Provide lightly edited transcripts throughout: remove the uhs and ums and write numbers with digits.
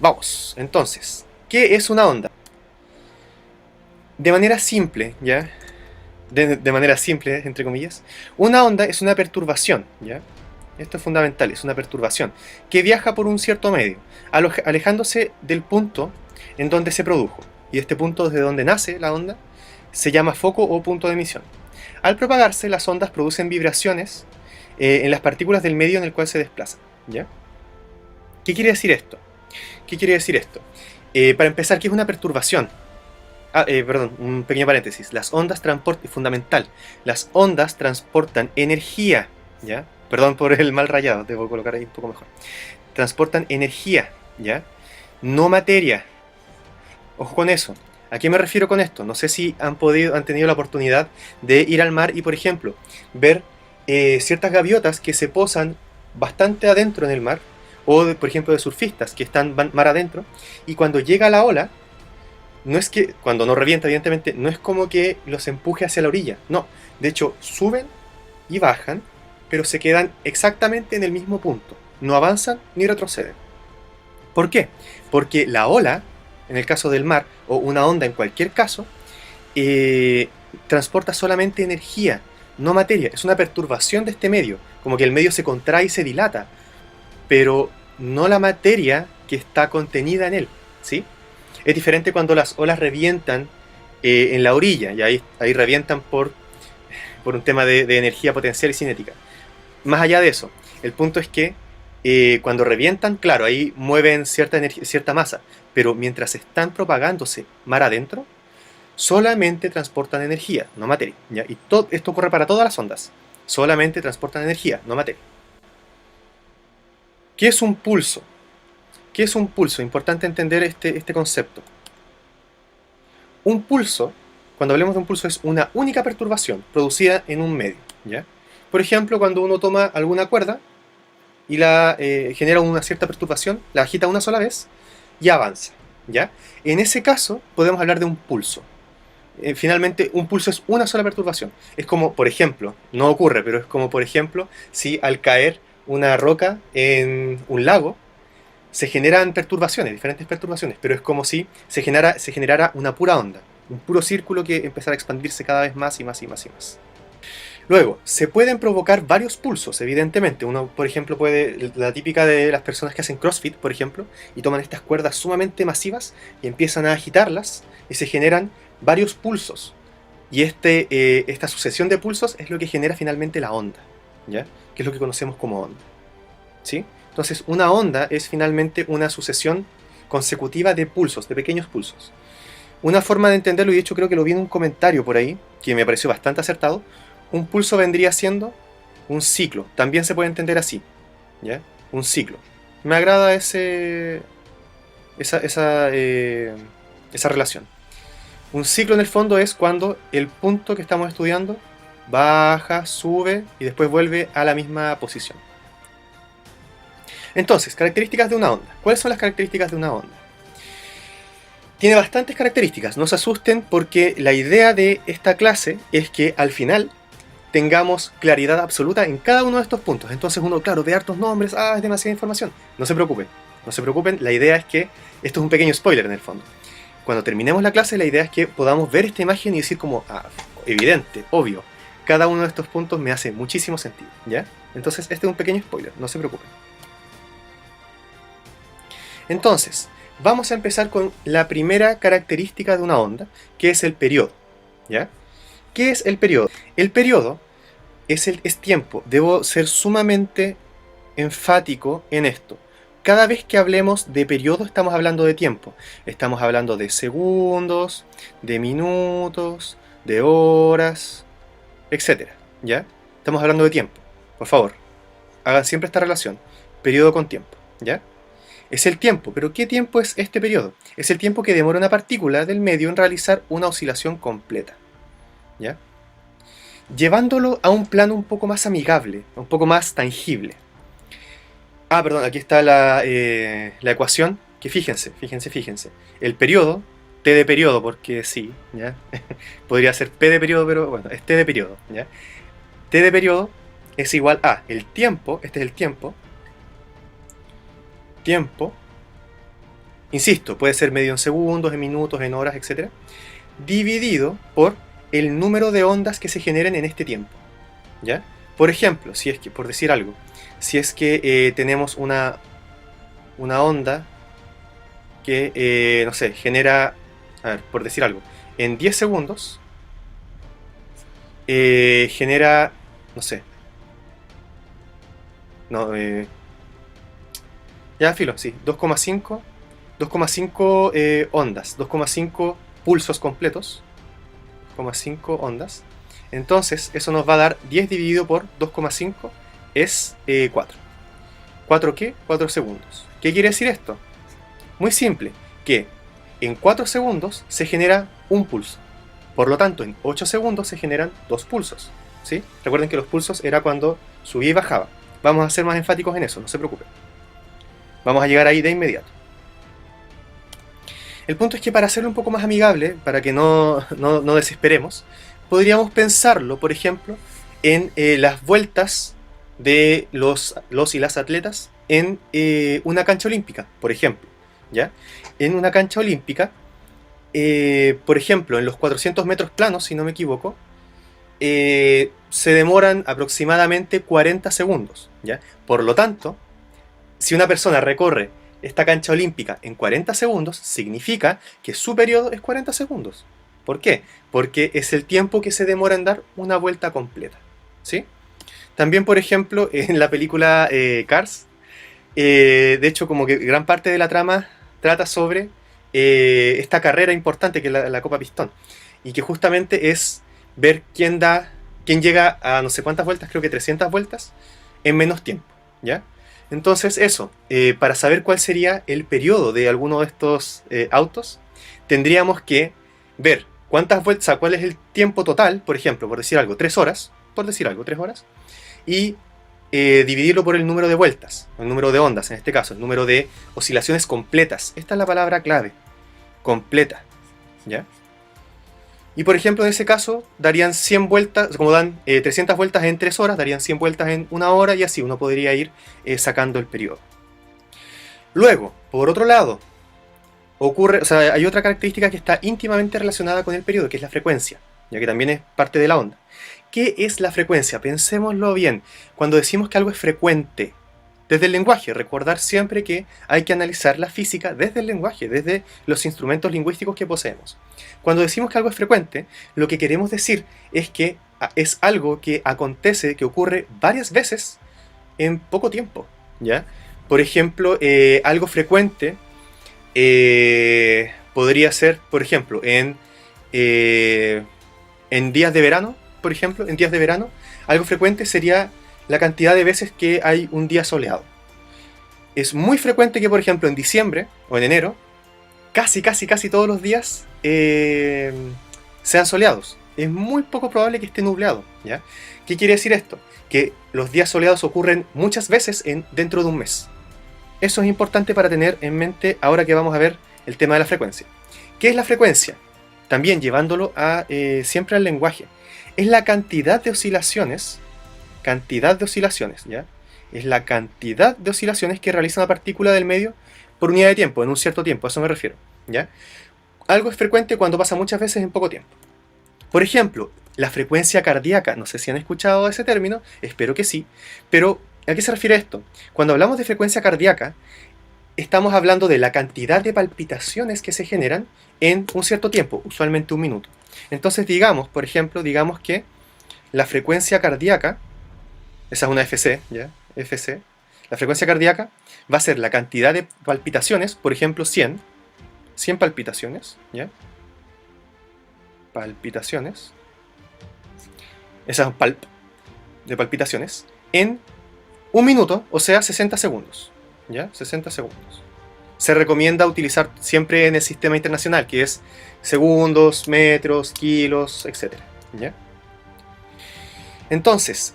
Vamos, entonces, ¿qué es una onda? De manera simple, ¿ya? De manera simple, entre comillas, una onda es una perturbación, ¿ya? Esto es fundamental, es una perturbación que viaja por un cierto medio, alejándose del punto en donde se produjo. Y este punto desde donde nace la onda se llama foco o punto de emisión. Al propagarse, las ondas producen vibraciones en las partículas del medio en el cual se desplazan, ¿ya? ¿Qué quiere decir esto? ¿Qué quiere decir esto? Para empezar, ¿qué es una perturbación? Perdón, un pequeño paréntesis. Las ondas transportan, fundamental, las ondas transportan energía, ¿ya? Perdón por el mal rayado, debo colocar ahí un poco mejor. Transportan energía, ¿ya? No materia. Ojo con eso. ¿A qué me refiero con esto? No sé si han tenido la oportunidad de ir al mar y, por ejemplo, ver ciertas gaviotas que se posan bastante adentro en el mar, o por ejemplo de surfistas que están mar adentro, y cuando llega la ola, no es que, cuando no revienta evidentemente, no es como que los empuje hacia la orilla, no, de hecho suben y bajan, pero se quedan exactamente en el mismo punto, no avanzan ni retroceden. ¿Por qué? Porque la ola, en el caso del mar, o una onda en cualquier caso, transporta solamente energía, no materia, es una perturbación de este medio, como que el medio se contrae y se dilata, pero no la materia que está contenida en él, ¿sí? Es diferente cuando las olas revientan en la orilla, y ahí revientan por un tema de energía potencial y cinética. Más allá de eso, el punto es que cuando revientan, claro, ahí mueven cierta masa, pero mientras están propagándose mar adentro, solamente transportan energía, no materia, ¿ya? Y esto ocurre para todas las ondas, solamente transportan energía, no materia. ¿Qué es un pulso? ¿Qué es un pulso? Importante entender este concepto. Un pulso, cuando hablemos de un pulso, es una única perturbación producida en un medio, ¿ya? Por ejemplo, cuando uno toma alguna cuerda y la genera una cierta perturbación, la agita una sola vez y avanza, ¿ya? En ese caso podemos hablar de un pulso. Finalmente, un pulso es una sola perturbación. Es como, por ejemplo, no ocurre, pero es como, por ejemplo, si al caer una roca en un lago, se generan perturbaciones, diferentes perturbaciones, pero es como si se generara una pura onda, un puro círculo que empezara a expandirse cada vez más y más y más y más. Luego, se pueden provocar varios pulsos, evidentemente. Uno, por ejemplo, la típica de las personas que hacen CrossFit, por ejemplo, y toman estas cuerdas sumamente masivas y empiezan a agitarlas y se generan varios pulsos. Y esta sucesión de pulsos es lo que genera finalmente la onda, ¿ya? Que es lo que conocemos como onda, ¿sí? Entonces, una onda es finalmente una sucesión consecutiva de pulsos, de pequeños pulsos. Una forma de entenderlo, y de hecho creo que lo vi en un comentario por ahí, que me pareció bastante acertado, un pulso vendría siendo un ciclo. También se puede entender así, ¿ya? Un ciclo. Me agrada esa relación. Un ciclo en el fondo es cuando el punto que estamos estudiando baja, sube y después vuelve a la misma posición. Entonces, características de una onda. ¿Cuáles son las características de una onda? Tiene bastantes características, no se asusten porque la idea de esta clase es que al final tengamos claridad absoluta en cada uno de estos puntos. Entonces uno, claro, ve hartos nombres, es demasiada información. No se preocupen, no se preocupen, la idea es que, esto es un pequeño spoiler en el fondo. Cuando terminemos la clase, la idea es que podamos ver esta imagen y decir como, evidente, obvio, cada uno de estos puntos me hace muchísimo sentido, ¿ya? Entonces este es un pequeño spoiler, no se preocupen. Entonces, vamos a empezar con la primera característica de una onda, que es el periodo, ¿ya? ¿Qué es el periodo? El periodo es tiempo. Debo ser sumamente enfático en esto. Cada vez que hablemos de periodo estamos hablando de tiempo. Estamos hablando de segundos, de minutos, de horas, etc. ¿Ya? Estamos hablando de tiempo. Por favor, hagan siempre esta relación. Periodo con tiempo. ¿Ya? Es el tiempo, pero ¿qué tiempo es este periodo? Es el tiempo que demora una partícula del medio en realizar una oscilación completa, ¿ya? Llevándolo a un plano un poco más amigable, un poco más tangible. Perdón, aquí está la ecuación, que fíjense. El periodo, T de periodo, porque sí, ¿ya? Podría ser P de periodo, pero bueno, es T de periodo, ¿ya? T de periodo es igual a el tiempo, este es el tiempo insisto, puede ser medio en segundos, en minutos, en horas, etc., dividido por el número de ondas que se generen en este tiempo, ¿ya? Por ejemplo, si es que, por decir algo, si es que tenemos una onda que, no sé, genera, a ver, por decir algo, en 10 segundos, genera, no sé, no, ya filo, sí, 2,5 ondas, 2,5 pulsos completos, 2,5 ondas. Entonces, eso nos va a dar 10 dividido por 2,5 es 4. ¿4 qué? 4 segundos. ¿Qué quiere decir esto? Muy simple, que en 4 segundos se genera un pulso. Por lo tanto, en 8 segundos se generan 2 pulsos, ¿sí? Recuerden que los pulsos era cuando subía y bajaba. Vamos a ser más enfáticos en eso, no se preocupen. Vamos a llegar ahí de inmediato. El punto es que para hacerlo un poco más amigable, para que no desesperemos, podríamos pensarlo, por ejemplo, en las vueltas de los y las atletas en una cancha olímpica, por ejemplo, ¿ya? En una cancha olímpica, por ejemplo, en los 400 metros planos, si no me equivoco, se demoran aproximadamente 40 segundos, ¿ya? Por lo tanto, si una persona recorre esta cancha olímpica en 40 segundos, significa que su periodo es 40 segundos. ¿Por qué? Porque es el tiempo que se demora en dar una vuelta completa, ¿sí? También, por ejemplo, en la película Cars, de hecho, como que gran parte de la trama trata sobre esta carrera importante que es la Copa Pistón, y que justamente es ver quién llega a no sé cuántas vueltas, creo que 300 vueltas, en menos tiempo, ¿ya? Entonces eso, para saber cuál sería el periodo de alguno de estos autos, tendríamos que ver cuántas vueltas, o sea, cuál es el tiempo total, por ejemplo, por decir algo, 3 horas, y dividirlo por el número de vueltas, el número de ondas en este caso, el número de oscilaciones completas. Esta es la palabra clave, completa, ¿ya? Y por ejemplo, en ese caso, darían 100 vueltas, como dan 300 vueltas en 3 horas, darían 100 vueltas en 1 hora, y así uno podría ir sacando el periodo. Luego, por otro lado, hay otra característica que está íntimamente relacionada con el periodo, que es la frecuencia, ya que también es parte de la onda. ¿Qué es la frecuencia? Pensémoslo bien. Cuando decimos que algo es frecuente, desde el lenguaje, recordar siempre que hay que analizar la física desde el lenguaje, desde los instrumentos lingüísticos que poseemos. Cuando decimos que algo es frecuente, lo que queremos decir es que es algo que acontece, que ocurre varias veces en poco tiempo, ¿ya? Por ejemplo, algo frecuente podría ser, por ejemplo, en días de verano, por ejemplo, en días de verano, algo frecuente sería la cantidad de veces que hay un día soleado. Es muy frecuente que, por ejemplo, en diciembre o en enero, casi todos los días sean soleados. Es muy poco probable que esté nublado, ¿ya? ¿Qué quiere decir esto? Que los días soleados ocurren muchas veces dentro de un mes. Eso es importante para tener en mente ahora que vamos a ver el tema de la frecuencia. ¿Qué es la frecuencia? También llevándolo siempre al lenguaje. Es la cantidad de oscilaciones, ¿ya? Es la cantidad de oscilaciones que realiza una partícula del medio por unidad de tiempo, en un cierto tiempo, a eso me refiero, ¿ya? Algo es frecuente cuando pasa muchas veces en poco tiempo. Por ejemplo, la frecuencia cardíaca, no sé si han escuchado ese término, espero que sí, pero ¿a qué se refiere esto? Cuando hablamos de frecuencia cardíaca, estamos hablando de la cantidad de palpitaciones que se generan en un cierto tiempo, usualmente un minuto. Entonces digamos, por ejemplo, que la frecuencia cardíaca, esa es una FC, ¿ya? FC, la frecuencia cardíaca va a ser la cantidad de palpitaciones, por ejemplo 100 palpitaciones, ¿ya? Palpitaciones, esas de palpitaciones, en un minuto, o sea 60 segundos, ¿ya? 60 segundos. Se recomienda utilizar siempre en el sistema internacional, que es segundos, metros, kilos, etc., ¿ya? Entonces,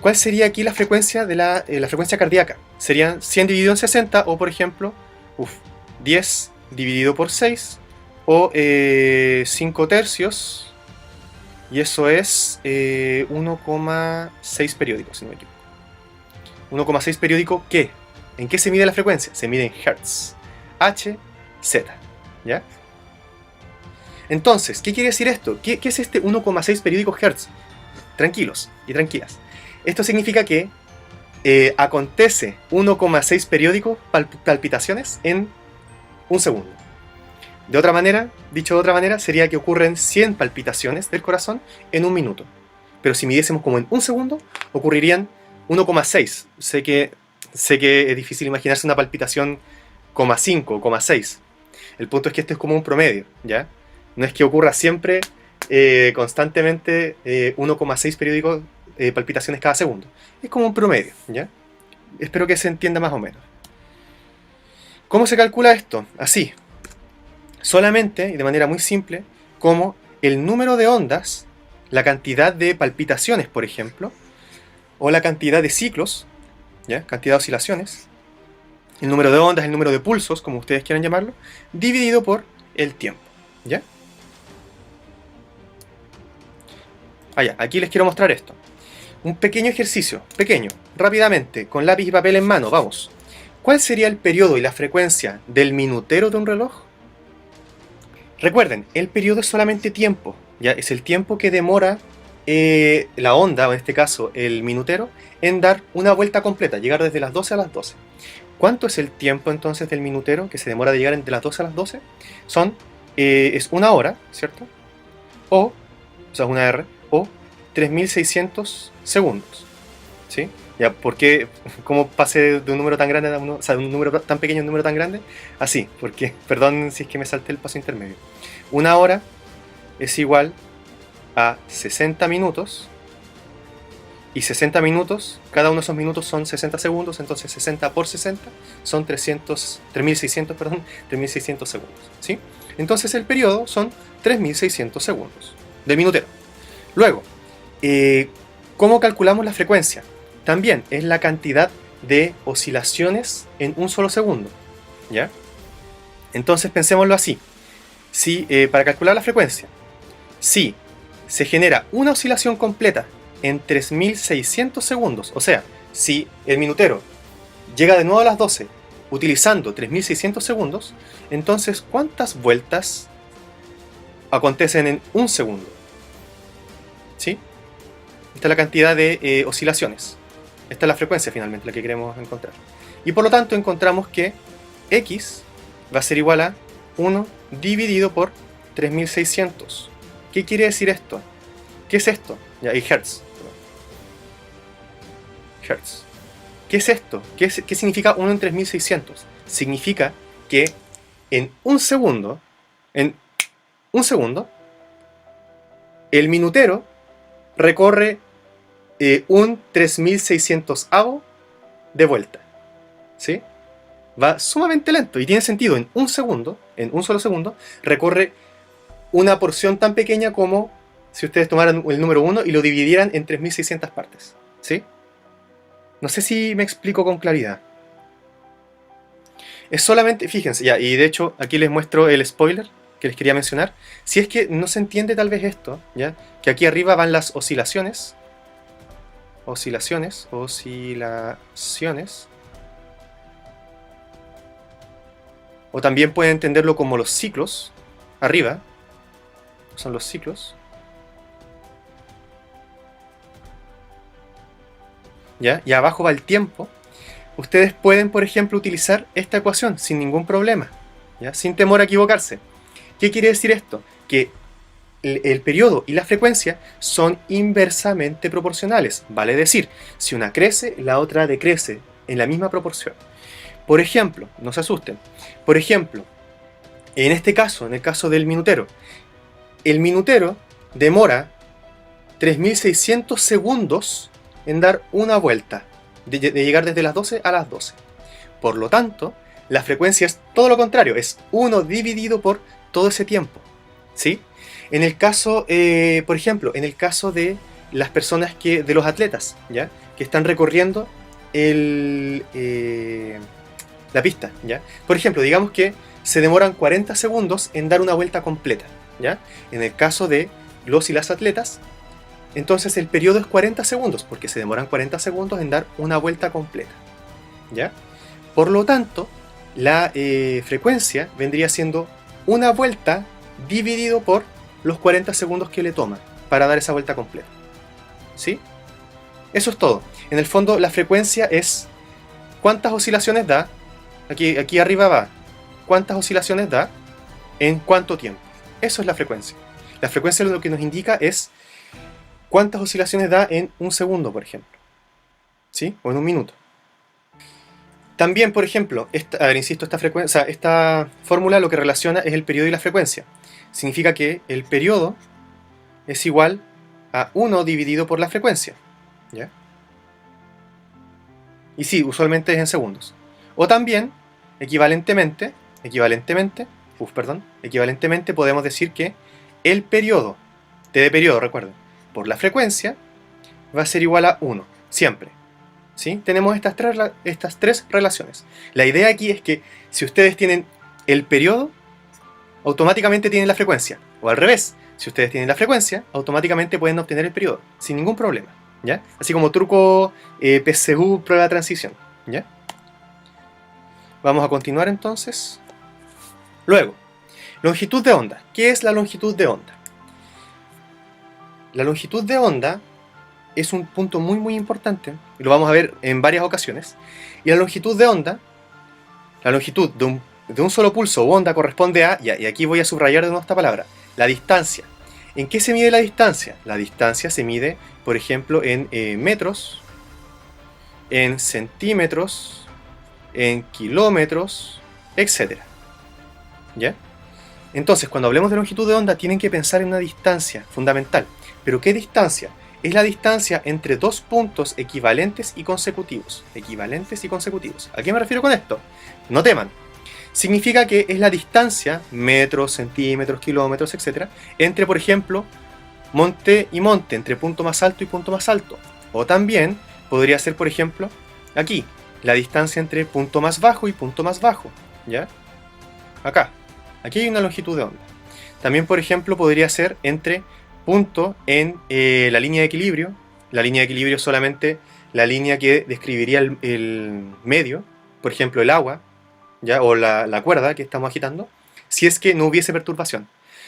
¿cuál sería aquí la frecuencia de la frecuencia cardíaca? Serían 100 dividido en 60, o por ejemplo, 10 dividido por 6, o 5 tercios, y eso es 1,6 periódico, si no me equivoco. 1,6 periódico, ¿qué? ¿En qué se mide la frecuencia? Se mide en Hertz. H z, ¿ya? Entonces, ¿qué quiere decir esto? ¿Qué es este 1,6 periódicos Hertz? Tranquilos y tranquilas. Esto significa que acontece 1,6 periódicos palpitaciones en un segundo. De otra manera, dicho de otra manera, sería que ocurren 100 palpitaciones del corazón en un minuto. Pero si midiésemos como en un segundo, ocurrirían 1,6. Sé que es difícil imaginarse una palpitación 0,5 o 0,6. El punto es que esto es como un promedio, ¿ya? No es que ocurra siempre, constantemente, 1,6 periódicos palpitaciones cada segundo. Es como un promedio, ¿ya? Espero que se entienda más o menos. ¿Cómo se calcula esto? Así. Solamente, y de manera muy simple, como el número de ondas, la cantidad de palpitaciones, por ejemplo, o la cantidad de ciclos, ¿ya? Cantidad de oscilaciones, el número de ondas, el número de pulsos, como ustedes quieran llamarlo, dividido por el tiempo, ¿ya? Aquí les quiero mostrar esto. Un pequeño ejercicio, pequeño, rápidamente, con lápiz y papel en mano, vamos. ¿Cuál sería el periodo y la frecuencia del minutero de un reloj? Recuerden, el periodo es solamente tiempo, ¿ya? Es el tiempo que demora la onda, o en este caso el minutero, en dar una vuelta completa, llegar desde las 12 a las 12. ¿Cuánto es el tiempo entonces del minutero que se demora de llegar entre las 12 a las 12? Es una hora, ¿cierto? O sea, una R, o 3600 segundos, ¿sí? Ya, ¿por qué? ¿Cómo pasé de un número tan grande a uno, o sea, de un número tan pequeño a un número tan grande? Así, porque, perdón si es que me salté el paso intermedio. Una hora es igual a 60 minutos, y 60 minutos, cada uno de esos minutos son 60 segundos, entonces 60 por 60 son 3600 segundos, ¿sí? Entonces el periodo son 3600 segundos del minutero. Luego, ¿cómo calculamos la frecuencia? También es la cantidad de oscilaciones en un solo segundo, ¿ya? Entonces pensémoslo así. Si, para calcular la frecuencia, si se genera una oscilación completa en 3600 segundos, o sea, si el minutero llega de nuevo a las 12 utilizando 3600 segundos, entonces ¿cuántas vueltas acontecen en un segundo? ¿Sí? Esta es la cantidad de oscilaciones. Esta es la frecuencia finalmente, la que queremos encontrar. Y por lo tanto encontramos que X va a ser igual a 1 dividido por 3600. ¿Qué quiere decir esto? ¿Qué es esto? Ya, y Hertz. Hertz. ¿Qué es esto? ¿Qué significa 1 en 3600? Significa que en un segundo, el minutero recorre un 3600avo de vuelta, ¿sí? Va sumamente lento y tiene sentido. En un solo segundo, recorre una porción tan pequeña como si ustedes tomaran el número 1 y lo dividieran en 3600 partes, ¿sí? No sé si me explico con claridad. Es solamente, fíjense, ya, y de hecho aquí les muestro el spoiler que les quería mencionar. Si es que no se entiende tal vez esto, ¿ya? Que aquí arriba van las oscilaciones. Oscilaciones. O también pueden entenderlo como los ciclos. Arriba son los ciclos. ¿Ya? Y abajo va el tiempo. Ustedes pueden, por ejemplo, utilizar esta ecuación sin ningún problema, ¿ya? Sin temor a equivocarse. ¿Qué quiere decir esto? Que el periodo y la frecuencia son inversamente proporcionales. Vale decir, si una crece, la otra decrece en la misma proporción. Por ejemplo, no se asusten. Por ejemplo, en este caso, en el caso del minutero, el minutero demora 3600 segundos en dar una vuelta, de llegar desde las 12 a las 12. Por lo tanto, la frecuencia es todo lo contrario, es 1 dividido por todo ese tiempo, ¿sí? En el caso, por ejemplo, en el caso de las personas de los atletas, ¿ya? Que están recorriendo la pista, ¿ya? Por ejemplo, digamos que se demoran 40 segundos en dar una vuelta completa, ¿ya? En el caso de los y las atletas, entonces el periodo es 40 segundos, porque se demoran 40 segundos en dar una vuelta completa, ¿ya? Por lo tanto, la frecuencia vendría siendo una vuelta dividido por los 40 segundos que le toma para dar esa vuelta completa. ¿Sí? Eso es todo. En el fondo, la frecuencia es cuántas oscilaciones da. Aquí arriba va. ¿Cuántas oscilaciones da en cuánto tiempo? Eso es la frecuencia. La frecuencia lo que nos indica es cuántas oscilaciones da en un segundo, por ejemplo. ¿Sí? O en un minuto. También, por ejemplo, esta fórmula lo que relaciona es el periodo y la frecuencia. Significa que el periodo es igual a 1 dividido por la frecuencia. ¿Ya? Y sí, usualmente es en segundos. O también, equivalentemente podemos decir que el periodo, T de periodo, recuerden, por la frecuencia va a ser igual a 1, siempre. ¿Sí? Tenemos estas tres relaciones. La idea aquí es que si ustedes tienen el periodo, automáticamente tienen la frecuencia. O al revés, si ustedes tienen la frecuencia, automáticamente pueden obtener el periodo, sin ningún problema. ¿Ya? Así como truco PSU, prueba de transición. ¿Ya? Vamos a continuar entonces. Luego, longitud de onda. ¿Qué es la longitud de onda? La longitud de onda es un punto muy muy importante, y lo vamos a ver en varias ocasiones. Y la longitud de onda, la longitud de un solo pulso o onda corresponde a, y aquí voy a subrayar de nuevo esta palabra, la distancia. ¿En qué se mide la distancia? La distancia se mide, por ejemplo, en metros, en centímetros, en kilómetros, etc. ¿Ya? Entonces, cuando hablemos de longitud de onda, tienen que pensar en una distancia fundamental. ¿Pero qué distancia? Es la distancia entre dos puntos equivalentes y consecutivos. Equivalentes y consecutivos. ¿A qué me refiero con esto? No teman. Significa que es la distancia, metros, centímetros, kilómetros, etc., entre, por ejemplo, monte y monte, entre punto más alto y punto más alto. O también podría ser, por ejemplo, aquí, la distancia entre punto más bajo y punto más bajo. ¿Ya? Acá. Aquí hay una longitud de onda. También, por ejemplo, podría ser entre punto en la línea de equilibrio. La línea de equilibrio es solamente la línea que describiría el medio, por ejemplo, el agua, ¿ya? O la cuerda que estamos agitando, si es que no hubiese perturbación.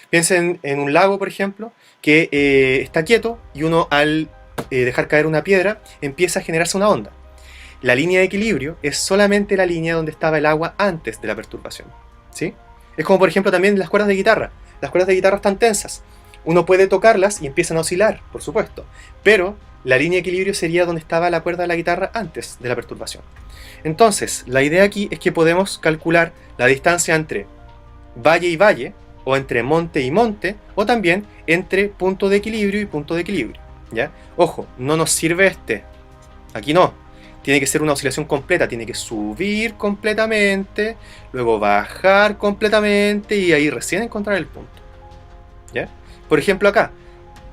Piensen en un lago, por ejemplo, que está quieto y uno al dejar caer una piedra empieza a generarse una onda. La línea de equilibrio es solamente la línea donde estaba el agua antes de la perturbación. ¿Sí? Es como, por ejemplo, también las cuerdas de guitarra. Las cuerdas de guitarra están tensas. Uno puede tocarlas y empiezan a oscilar, por supuesto. Pero la línea de equilibrio sería donde estaba la cuerda de la guitarra antes de la perturbación. Entonces, la idea aquí es que podemos calcular la distancia entre valle y valle, o entre monte y monte, o también entre punto de equilibrio y punto de equilibrio. ¿Ya? Ojo, no nos sirve este. Aquí no. Tiene que ser una oscilación completa. Tiene que subir completamente, luego bajar completamente y ahí recién encontrar el punto. ¿Ya? Por ejemplo acá,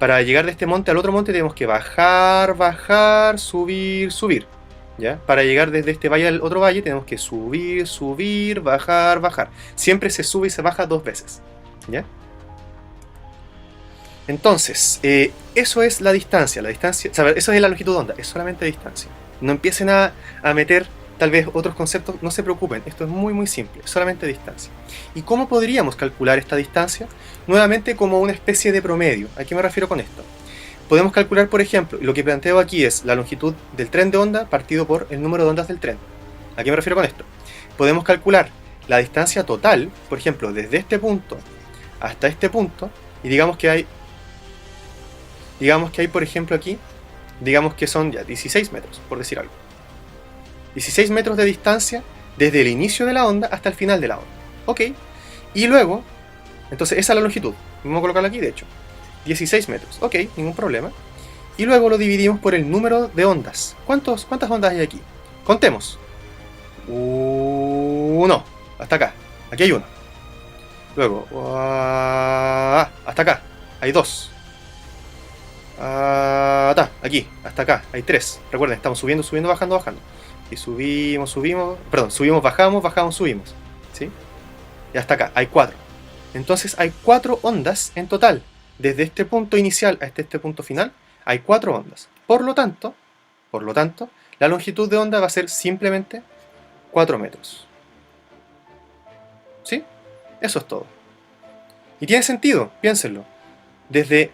para llegar de este monte al otro monte tenemos que bajar, bajar, subir, subir. ¿Ya? Para llegar desde este valle al otro valle tenemos que subir, subir, bajar, bajar. Siempre se sube y se baja 2 veces. ¿Ya? Entonces, eso es la distancia. Eso es la longitud de onda, es solamente distancia. No empiecen a meter tal vez otros conceptos, no se preocupen, esto es muy muy simple, solamente distancia. ¿Y cómo podríamos calcular esta distancia? Nuevamente como una especie de promedio. ¿A qué me refiero con esto? Podemos calcular, por ejemplo, lo que planteo aquí es la longitud del tren de onda partido por el número de ondas del tren. ¿A qué me refiero con esto? Podemos calcular la distancia total, por ejemplo, desde este punto hasta este punto, y digamos que hay, por ejemplo, aquí, digamos que son ya 16 metros, por decir algo. 16 metros de distancia desde el inicio de la onda hasta el final de la onda. Ok. Y luego, entonces esa es la longitud. Vamos a colocarla aquí, de hecho. 16 metros. Ok, ningún problema. Y luego lo dividimos por el número de ondas. ¿Cuántas ondas hay aquí? Contemos. 1. Hasta acá. Aquí hay 1. Luego. Hasta acá. Hay 2. Aquí. Hasta acá. Hay 3. Recuerden, estamos subiendo, subiendo, bajando, bajando. Y subimos, bajamos, subimos. ¿Sí? Y hasta acá, hay 4. Entonces hay 4 ondas en total. Desde este punto inicial hasta este punto final, hay 4 ondas. Por lo tanto, la longitud de onda va a ser simplemente 4 metros. Eso es todo. Y tiene sentido, piénsenlo. Desde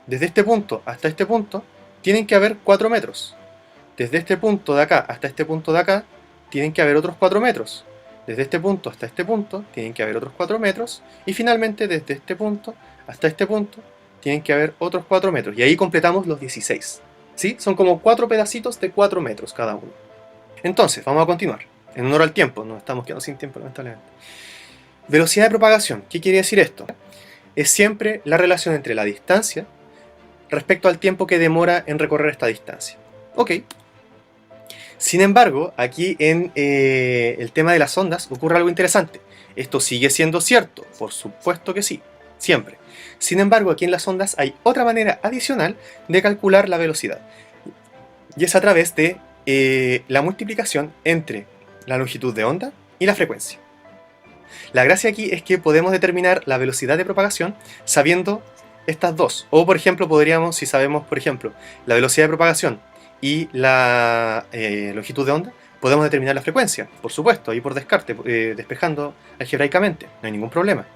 este punto hasta este punto, tienen que haber 4 metros. Desde este punto de acá hasta este punto de acá, tienen que haber otros 4 metros. Desde este punto hasta este punto, tienen que haber otros 4 metros. Y finalmente, desde este punto hasta este punto, tienen que haber otros 4 metros. Y ahí completamos los 16. ¿Sí? Son como 4 pedacitos de 4 metros cada uno. Entonces, vamos a continuar. En honor al tiempo, nos estamos quedando sin tiempo, lamentablemente. Velocidad de propagación. ¿Qué quiere decir esto? Es siempre la relación entre la distancia respecto al tiempo que demora en recorrer esta distancia. Ok. Sin embargo, aquí en el tema de las ondas ocurre algo interesante. Esto sigue siendo cierto, por supuesto que sí, siempre. Sin embargo, aquí en las ondas hay otra manera adicional de calcular la velocidad. Y es a través de la multiplicación entre la longitud de onda y la frecuencia. La gracia aquí es que podemos determinar la velocidad de propagación sabiendo estas dos. O por ejemplo, podríamos, si sabemos, por ejemplo, la velocidad de propagación y la longitud de onda, podemos determinar la frecuencia, por supuesto, ahí por descarte, despejando algebraicamente, no hay ningún problema.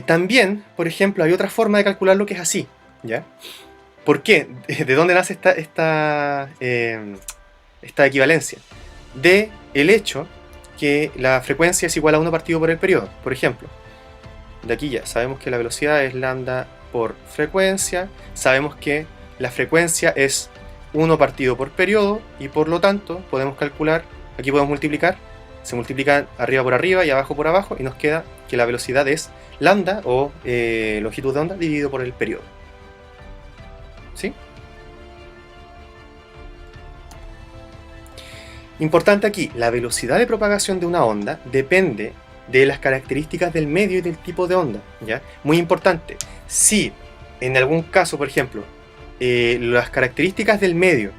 También, por ejemplo, hay otra forma de calcularlo que es así, ¿ya? ¿Por qué? ¿De dónde nace esta equivalencia? De el hecho que la frecuencia es igual a 1 partido por el periodo. Por ejemplo, de aquí ya sabemos que la velocidad es lambda por frecuencia, sabemos que la frecuencia es 1 partido por periodo y por lo tanto podemos calcular, aquí podemos multiplicar, se multiplican arriba por arriba y abajo por abajo y nos queda que la velocidad es lambda o longitud de onda dividido por el periodo. ¿Sí? Importante aquí, la velocidad de propagación de una onda depende de las características del medio y del tipo de onda, ¿ya? Muy importante, si en algún caso, por ejemplo, las características del medio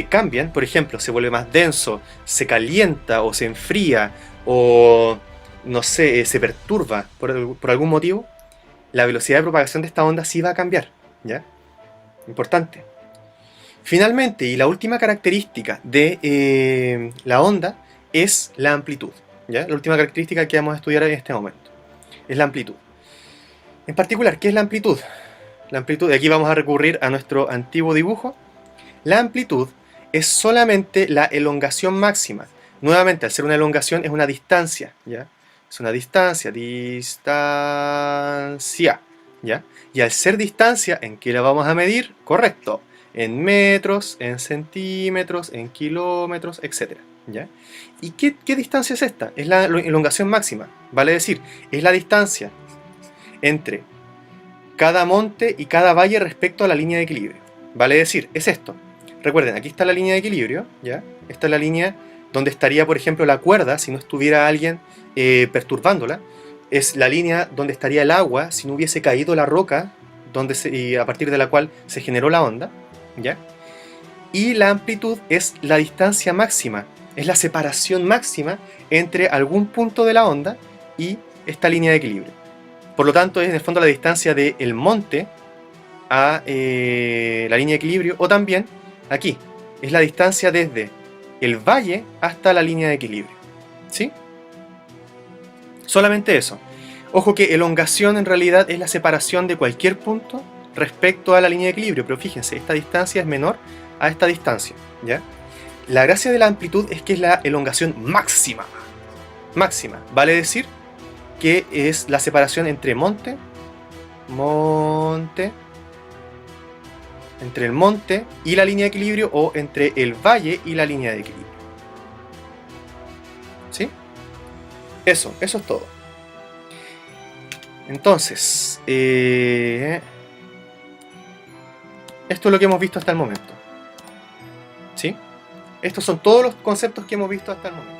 cambian, por ejemplo, se vuelve más denso, se calienta o se enfría o, no sé, se perturba por algún motivo, la velocidad de propagación de esta onda sí va a cambiar, ¿ya? Importante. Finalmente, y la última característica de la onda es la amplitud, ¿ya? La última característica que vamos a estudiar en este momento es la amplitud. En particular, ¿qué es la amplitud? La amplitud, aquí vamos a recurrir a nuestro antiguo dibujo. La amplitud es solamente la elongación máxima. Nuevamente, al ser una elongación es una distancia, ¿ya? Es una distancia, ¿ya? Y al ser distancia, ¿en qué la vamos a medir? Correcto, en metros, en centímetros, en kilómetros, etc. ¿Ya? ¿Y qué distancia es esta? Es la elongación máxima, vale decir, es la distancia entre cada monte y cada valle respecto a la línea de equilibrio. Vale decir, es esto. Recuerden, aquí está la línea de equilibrio, ¿ya? Esta es la línea donde estaría, por ejemplo, la cuerda, si no estuviera alguien perturbándola. Es la línea donde estaría el agua, si no hubiese caído la roca, y a partir de la cual se generó la onda, ¿ya? Y la amplitud es la distancia máxima, es la separación máxima entre algún punto de la onda y esta línea de equilibrio. Por lo tanto, es en el fondo la distancia del monte a la línea de equilibrio, o también aquí, es la distancia desde el valle hasta la línea de equilibrio. ¿Sí? Solamente eso. Ojo que elongación en realidad es la separación de cualquier punto respecto a la línea de equilibrio, pero fíjense, esta distancia es menor a esta distancia, ¿ya? La gracia de la amplitud es que es la elongación máxima. Máxima, vale decir que es la separación entre entre el monte y la línea de equilibrio, o entre el valle y la línea de equilibrio. ¿Sí? Eso es todo. Entonces, esto es lo que hemos visto hasta el momento. ¿Sí? Estos son todos los conceptos que hemos visto hasta el momento.